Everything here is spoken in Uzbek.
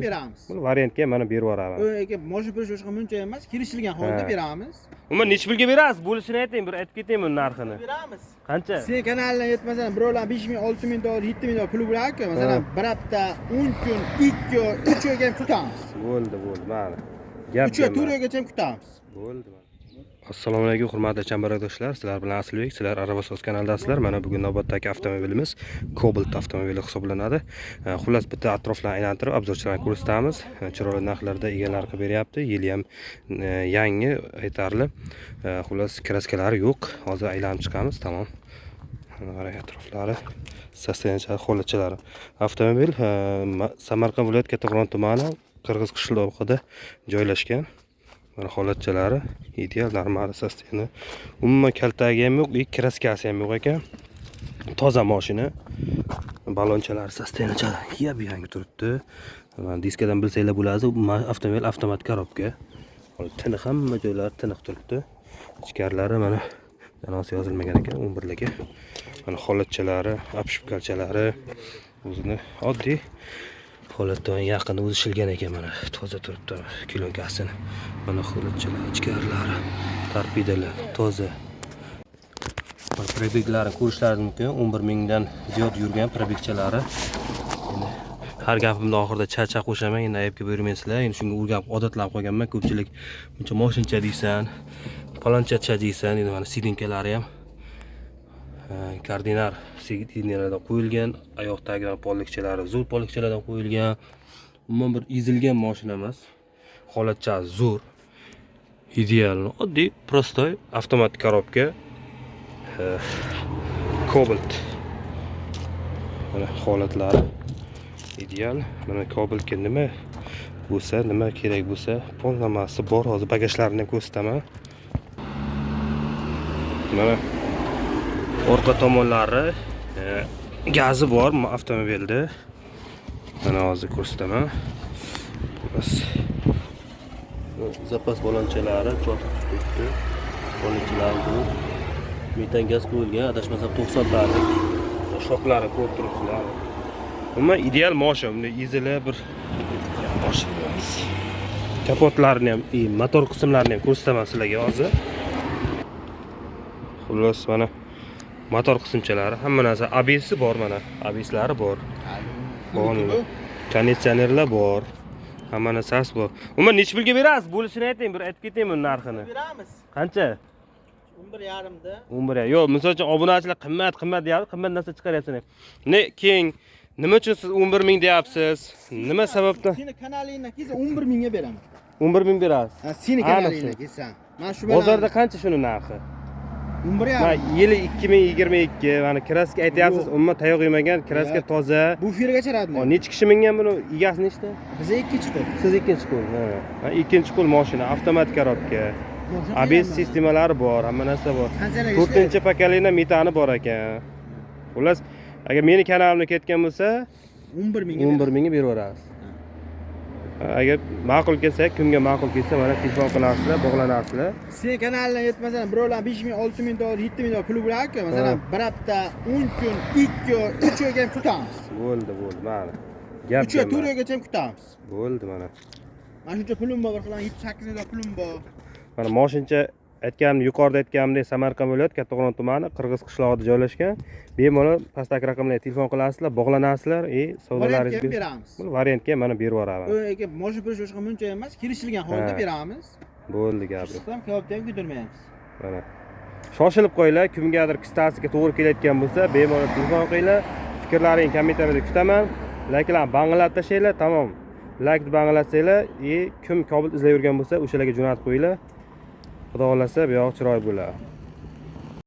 beramiz. Bu variantga mana berib yuboraman. Aka moshina purish boshqa muncha emas, kelishilgan holda beramiz. Umuman necha pulga berasiz? Bo'lishini ayting, bir aytib ketaymi narxini. Beramiz. Qancha? Sen kanaldan yetmasan, birovlar 5000, 6000 dollar, 7000 dollar puli bilan-ku, masalan, bir hafta, 10 kun, 2 oy, 3 oyga ham kutamiz. Bo'ldi, mana. Gap 3 oy, 4 oygacha ham kutamiz. Bo'ldi. Assalomu alaykum hurmatli chambarakdoshlar. Sizlar bilan Aslbek, sizlar Aravasoz kanalidasizlar. Mana bugun navbatdagi avtomobilimiz Cobalt avtomobili hisoblanadi. Xullas bitta atroflarni aylantirib obzorchilarni ko'rsatamiz. Chiroyli narxlarda egalari qilib beryapti. Yili ham yangi, aytarli. Xullas kraskalari yo'q. Hozir aylanib chiqamiz, tamom. Mana atroflari, sosteniyachilari, holatchalari. Avtomobil Samarqand viloyati Kattaqo'rg'on tumani Qirg'iz qishlog'ida joylashgan. Mana holatchalari ideal, normal sosteni. Umuman kaltagi ham yo'q, kraskasi ham yo'q ekan. Toza mashina. Balonchalari, sosteniyachalari yangi turibdi. Mana diskadan bilsanglar bo'ladi, avtomobil avtomat korobka. Tiniq, hamma joylari tiniq turibdi. Ichkarilari mana yanosi yozilmagan ekan 11larga. Mana holatchalari, apshipkalchalari o'zini oddiy holatdan yaqin o'zishilgan ekan, mana toza turibdi kilonkasini. Mana holatchalar, ichkarilari, torpedalar toza. Probeglarni ko'rishlaringiz mumkin. 11 mingdan ziyod yurgan probegchalari. Endi har gapimda oxirida cha qo'shaman, endi ayibga bermaysizlar. Endi shunga o'rganib odatlanib qolganman. Ko'pchilik buncha mashincha deysan, palonchacha deysan. Endi mana sidinkalari ham koordinar sidinkalardan qo'yilgan, oyoq tagidan pollikchalari zo'r pollikchalardan qo'yilgan. Umuman bir ezilgan mashina emas. Holatchasi zo'r. Ideal, oddiy, prostoy avtomat korobka. Cobalt. Mana holatlari ideal. Mana Cobaltga nima bo'lsa, nima kerak bo'lsa, pollamasi bor. Hozir bagajlarini ham ko'rsataman. Mana orqa tomonlari gazi bor avtomobilda. Mana hozir ko'rsataman. Zapas balonchalari cho'tib turibdi. Balonchalari bu metan gaz qo'yilgan, adashmasam 90 talik. Shoklari ko'rib turibsizlar. Umuman ideal mashina, bunday ezila bir mashina. Kapotlarini ham, motor qismlarini ham ko'rsataman sizlarga hozir. Xullas mana motor qismchalari, hamma narsa, ABS bor, mana ABSlari bor. Konditsionerlar bor. Hamma narsasi bor. Umuman necha pulga berasiz? Bo'lishini ayting, bir aytib ketaymi narxini. Beramiz. Qancha? 11,5 da. 11. Yo'q, misol uchun obunachilar qimmat deyapti, qimmat narsa chiqaryapsiz. Keng, nima uchun siz 11 ming deyapsiz? Nima sababdan? Seni kanalingdan kelsa 11 mingga beraman. 11 ming berasiz. Ha, seni kanalingdan kelsa. Mana shu bozorda qancha shuni narxi? 11,5. Mana yili 2022, mana kraska aytyapsiz, umuman tayoq yemagan, kraska toza. Bu fergacha radmi? Necha kishi mingan buni? Egasi nechta? Biz ikkinchi qo'l. Siz ikkinchi qo'l. Ha, ikkinchi qo'l mashina, avtomat korobka. ABS sistemalari bor, hamma narsa bor. 4-pokoleniya metani bor ekan. Xullas, agar meni kanalimga ketgan bo'lsa, 11 mingga berib yuborasiz. Agar ma'qul kelsa, kimga ma'qul kelsa, mana telefon qilasizlar, bog'lanasizlar. Sen kanaldan yetmasan, birovlar 5000, 6000 dollar, 7000 dollar puli bilan-ku, masalan, bir hafta, 10 kun, 2 oy, 3 oyga ham kutamiz. Bo'ldi, mana. Gap 3 oy, 4 oygacha ham kutamiz. Bo'ldi, mana. Mana shuncha pulim bor, bir qilan 7-8 ming dollar pulim bor. Mana mashincha aytganimdek, yuqorida aytganimdek, Samarqand viloyati Kattaqo'rg'on tumani Qirg'iz qishlog'ida joylashgan. Bemalol pastdagi raqamlarga telefon qilasizlar, bog'lanasizlar, savdolaringizni beramiz. Bu variantga mana berib yuboraman. Aka moshina purish boshqa muncha emas, kelishilgan holda beramiz. Bo'ldi gapi. Ham kavobda ham ko'tarmaymiz. Mana. Shoshilib qo'yinglar, kimgadir kistasiga to'g'ri kelayotgan bo'lsa, bemalol telefon qilinglar. Fikrlaringizni kommentariyada kutaman. Layklarni bang'ilab tashlaylar, tamom. Like bang'alatsanglar, kim Cobalt izlab yurgan bo'lsa, o'shalarga jo'natib qo'yinglar. Xudo xolasa, bu yoq chiroy bo'ladi.